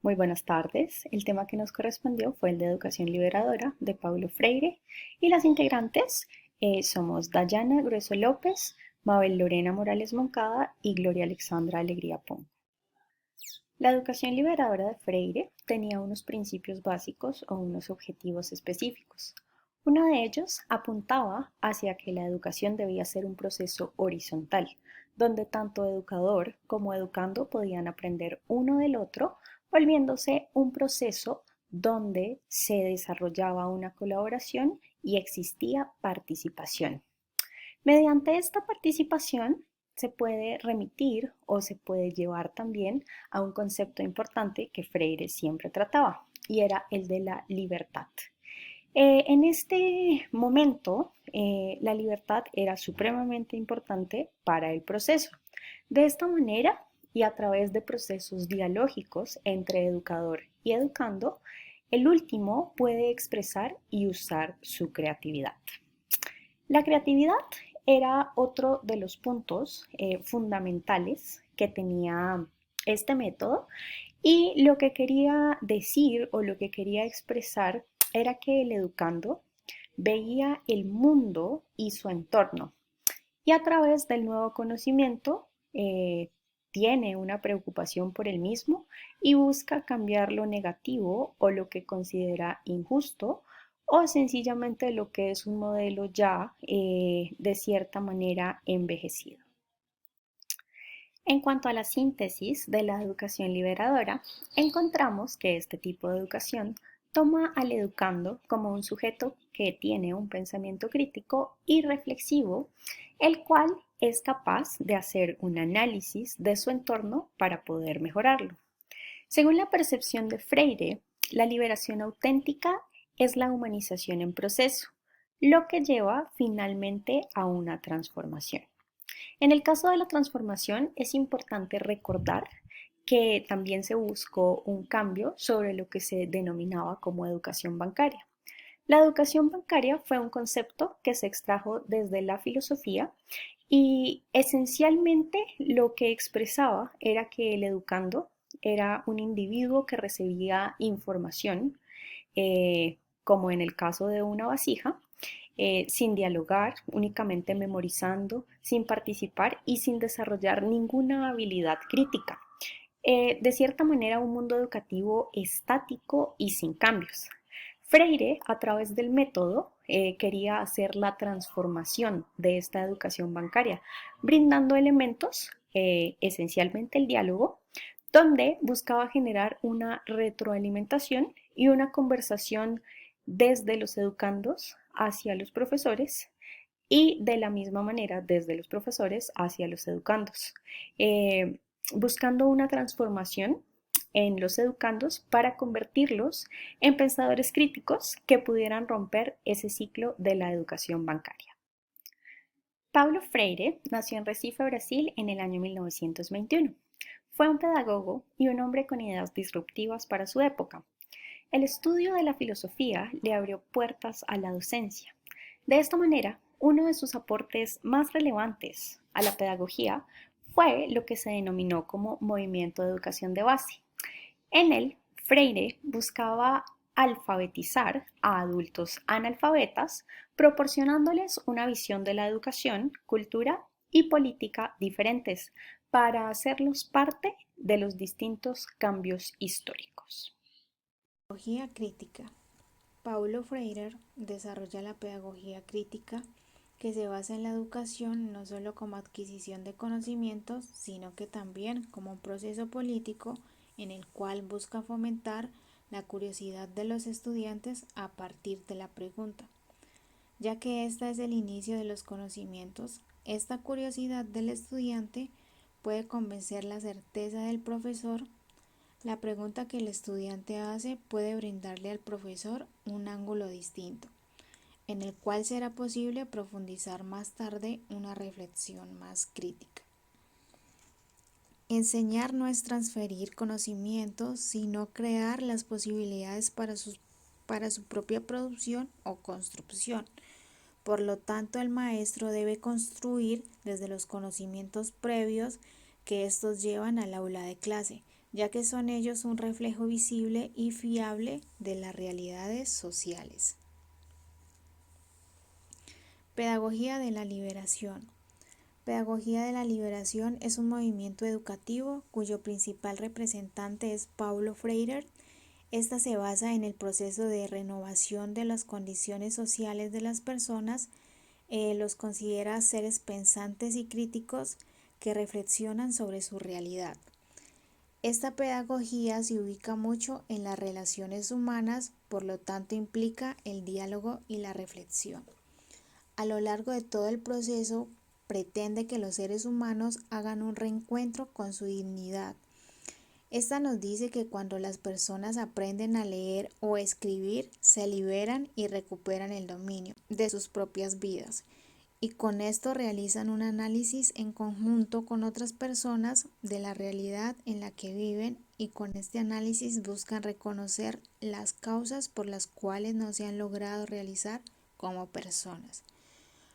Muy buenas tardes. El tema que nos correspondió fue el de Educación Liberadora de Paulo Freire y las integrantes somos Dayana Grueso López, Mabel Lorena Morales Moncada y Gloria Alexandra Alegría Pon. La educación liberadora de Freire tenía unos principios básicos o unos objetivos específicos. Uno de ellos apuntaba hacia que la educación debía ser un proceso horizontal, donde tanto educador como educando podían aprender uno del otro, volviéndose un proceso donde se desarrollaba una colaboración y existía participación. Mediante esta participación se puede remitir o se puede llevar también a un concepto importante que Freire siempre trataba y era el de la libertad. En este momento, la libertad era supremamente importante para el proceso. De esta manera, y a través de procesos dialógicos entre educador y educando, el último puede expresar y usar su creatividad. La creatividad era otro de los puntos fundamentales que tenía este método y lo que quería decir o lo que quería expresar era que el educando veía el mundo y su entorno y a través del nuevo conocimiento tiene una preocupación por el mismo y busca cambiar lo negativo o lo que considera injusto o sencillamente lo que es un modelo ya de cierta manera envejecido. En cuanto a la síntesis de la educación liberadora, encontramos que este tipo de educación toma al educando como un sujeto que tiene un pensamiento crítico y reflexivo, el cual es capaz de hacer un análisis de su entorno para poder mejorarlo. Según la percepción de Freire, la liberación auténtica es la humanización en proceso, lo que lleva finalmente a una transformación. En el caso de la transformación, es importante recordar que también se buscó un cambio sobre lo que se denominaba como educación bancaria. La educación bancaria fue un concepto que se extrajo desde la filosofía y esencialmente lo que expresaba era que el educando era un individuo que recibía información, como en el caso de una vasija, sin dialogar, únicamente memorizando, sin participar y sin desarrollar ninguna habilidad crítica. De cierta manera, un mundo educativo estático y sin cambios. Freire, a través del método, quería hacer la transformación de esta educación bancaria, brindando elementos, esencialmente el diálogo, donde buscaba generar una retroalimentación y una conversación desde los educandos hacia los profesores y de la misma manera desde los profesores hacia los educandos, buscando una transformación en los educandos para convertirlos en pensadores críticos que pudieran romper ese ciclo de la educación bancaria. Paulo Freire nació en Recife, Brasil, en el año 1921. Fue un pedagogo y un hombre con ideas disruptivas para su época. El estudio de la filosofía le abrió puertas a la docencia. De esta manera, uno de sus aportes más relevantes a la pedagogía fue lo que se denominó como movimiento de educación de base. En él, Freire buscaba alfabetizar a adultos analfabetas, proporcionándoles una visión de la educación, cultura y política diferentes para hacerlos parte de los distintos cambios históricos. Pedagogía crítica. Paulo Freire desarrolla la pedagogía crítica que se basa en la educación no solo como adquisición de conocimientos, sino que también como un proceso político en el cual busca fomentar la curiosidad de los estudiantes a partir de la pregunta. Ya que esta es el inicio de los conocimientos, esta curiosidad del estudiante puede convencer la certeza del profesor. La pregunta que el estudiante hace puede brindarle al profesor un ángulo distinto, en el cual será posible profundizar más tarde una reflexión más crítica. Enseñar no es transferir conocimientos, sino crear las posibilidades para su propia producción o construcción. Por lo tanto, el maestro debe construir desde los conocimientos previos que estos llevan al aula de clase, ya que son ellos un reflejo visible y fiable de las realidades sociales. Pedagogía de la liberación. Pedagogía de la liberación es un movimiento educativo cuyo principal representante es Paulo Freire. Esta se basa en el proceso de renovación de las condiciones sociales de las personas, los considera seres pensantes y críticos que reflexionan sobre su realidad. Esta pedagogía se ubica mucho en las relaciones humanas, por lo tanto implica el diálogo y la reflexión. A lo largo de todo el proceso, pretende que los seres humanos hagan un reencuentro con su dignidad. Esta nos dice que cuando las personas aprenden a leer o escribir, se liberan y recuperan el dominio de sus propias vidas. Y con esto realizan un análisis en conjunto con otras personas de la realidad en la que viven, y con este análisis buscan reconocer las causas por las cuales no se han logrado realizar como personas.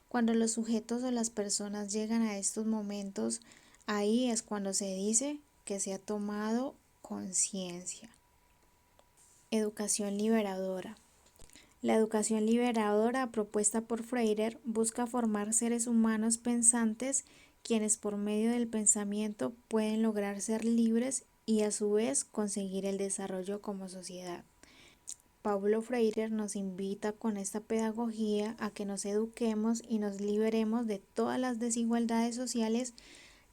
Cuando los sujetos o las personas llegan a estos momentos, ahí es cuando se dice que se ha tomado conciencia. Educación liberadora. La educación liberadora propuesta por Freire busca formar seres humanos pensantes quienes por medio del pensamiento pueden lograr ser libres y a su vez conseguir el desarrollo como sociedad. Paulo Freire nos invita con esta pedagogía a que nos eduquemos y nos liberemos de todas las desigualdades sociales,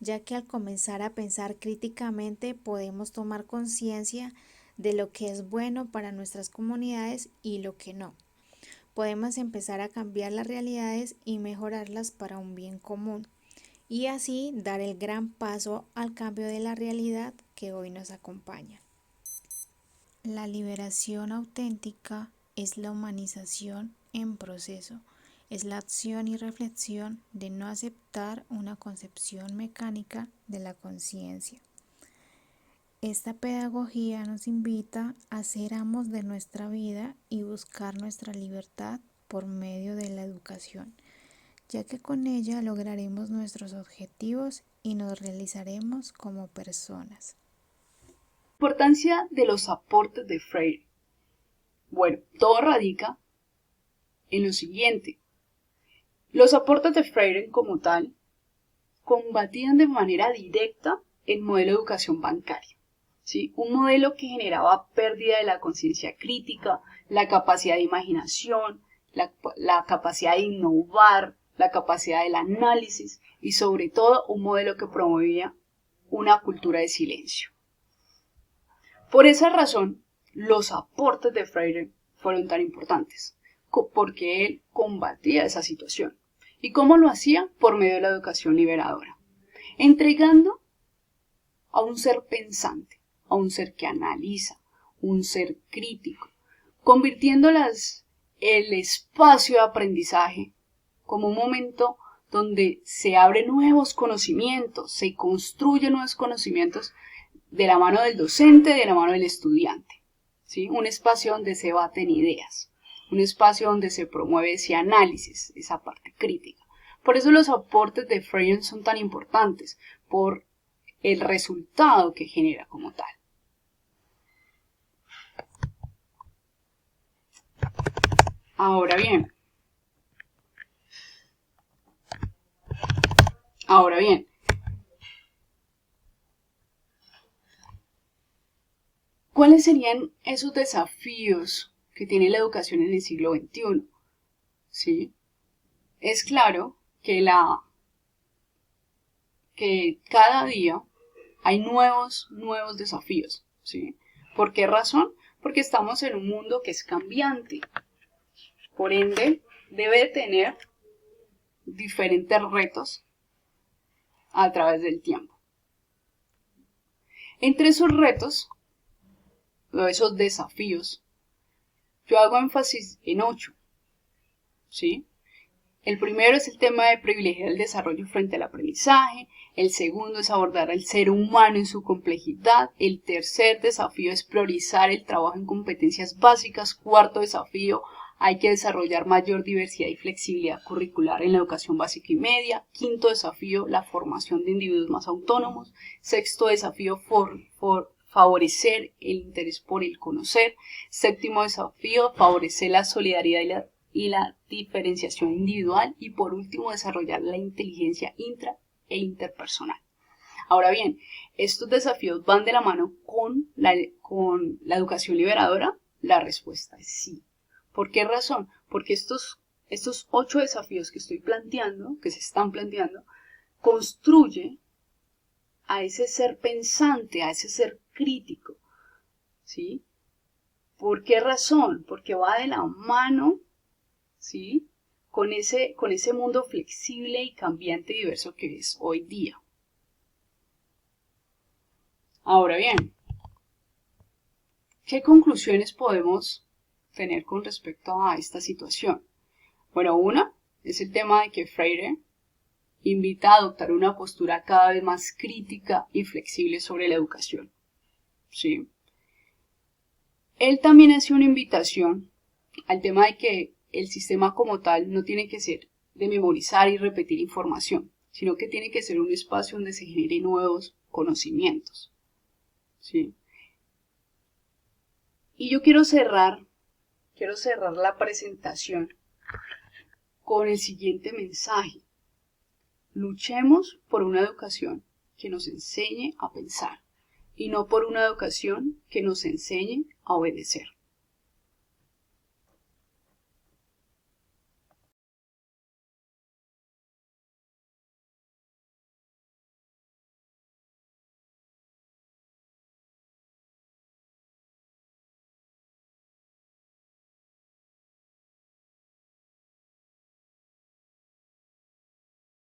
ya que al comenzar a pensar críticamente podemos tomar conciencia de lo que es bueno para nuestras comunidades y lo que no. Podemos empezar a cambiar las realidades y mejorarlas para un bien común, y así dar el gran paso al cambio de la realidad que hoy nos acompaña. La liberación auténtica es la humanización en proceso, es la acción y reflexión de no aceptar una concepción mecánica de la conciencia. Esta pedagogía nos invita a ser amos de nuestra vida y buscar nuestra libertad por medio de la educación, ya que con ella lograremos nuestros objetivos y nos realizaremos como personas. Importancia de los aportes de Freire. Bueno, todo radica en lo siguiente. Los aportes de Freire como tal combatían de manera directa el modelo de educación bancaria, ¿sí? Un modelo que generaba pérdida de la conciencia crítica, la capacidad de imaginación, la capacidad de innovar, la capacidad del análisis y sobre todo un modelo que promovía una cultura de silencio. Por esa razón, los aportes de Freire fueron tan importantes, porque él combatía esa situación. ¿Y cómo lo hacía? Por medio de la educación liberadora, entregando a un ser pensante, a un ser que analiza, un ser crítico, convirtiendo el espacio de aprendizaje como un momento donde se abren nuevos conocimientos, se construyen nuevos conocimientos de la mano del docente, de la mano del estudiante, ¿sí? Un espacio donde se baten ideas, un espacio donde se promueve ese análisis, esa parte crítica. Por eso los aportes de Freire son tan importantes, por el resultado que genera como tal. Ahora bien, ¿cuáles serían esos desafíos que tiene la educación en el siglo XXI? ¿Sí? Es claro que cada día hay nuevos desafíos, ¿sí? ¿Por qué razón? Porque estamos en un mundo que es cambiante. Por ende, debe tener diferentes retos a través del tiempo. Entre esos retos, o esos desafíos, yo hago énfasis en 8, ¿sí? El primero es el tema de privilegiar el desarrollo frente al aprendizaje. El segundo es abordar al ser humano en su complejidad. El tercer desafío es priorizar el trabajo en competencias básicas. Cuarto desafío, hay que desarrollar mayor diversidad y flexibilidad curricular en la educación básica y media. Quinto desafío, la formación de individuos más autónomos. Sexto desafío, favorecer el interés por el conocer. Séptimo desafío, favorecer la solidaridad y la diferenciación individual. Y por último, desarrollar la inteligencia intra e interpersonal. Ahora bien, ¿estos desafíos van de la mano con la educación liberadora? La respuesta es sí. ¿Por qué razón? Porque estos 8 desafíos que estoy planteando, que se están planteando, construye a ese ser pensante, a ese ser crítico, ¿sí? ¿Por qué razón? Porque va de la mano, ¿sí? Con ese mundo flexible y cambiante y diverso que es hoy día. Ahora bien, ¿qué conclusiones podemos tener con respecto a esta situación? Bueno, una es el tema de que Freire invita a adoptar una postura cada vez más crítica y flexible sobre la educación. ¿Sí? Él también hace una invitación al tema de que el sistema como tal no tiene que ser de memorizar y repetir información, sino que tiene que ser un espacio donde se generen nuevos conocimientos. ¿Sí? Y yo quiero cerrar la presentación con el siguiente mensaje. Luchemos por una educación que nos enseñe a pensar y no por una educación que nos enseñe a obedecer.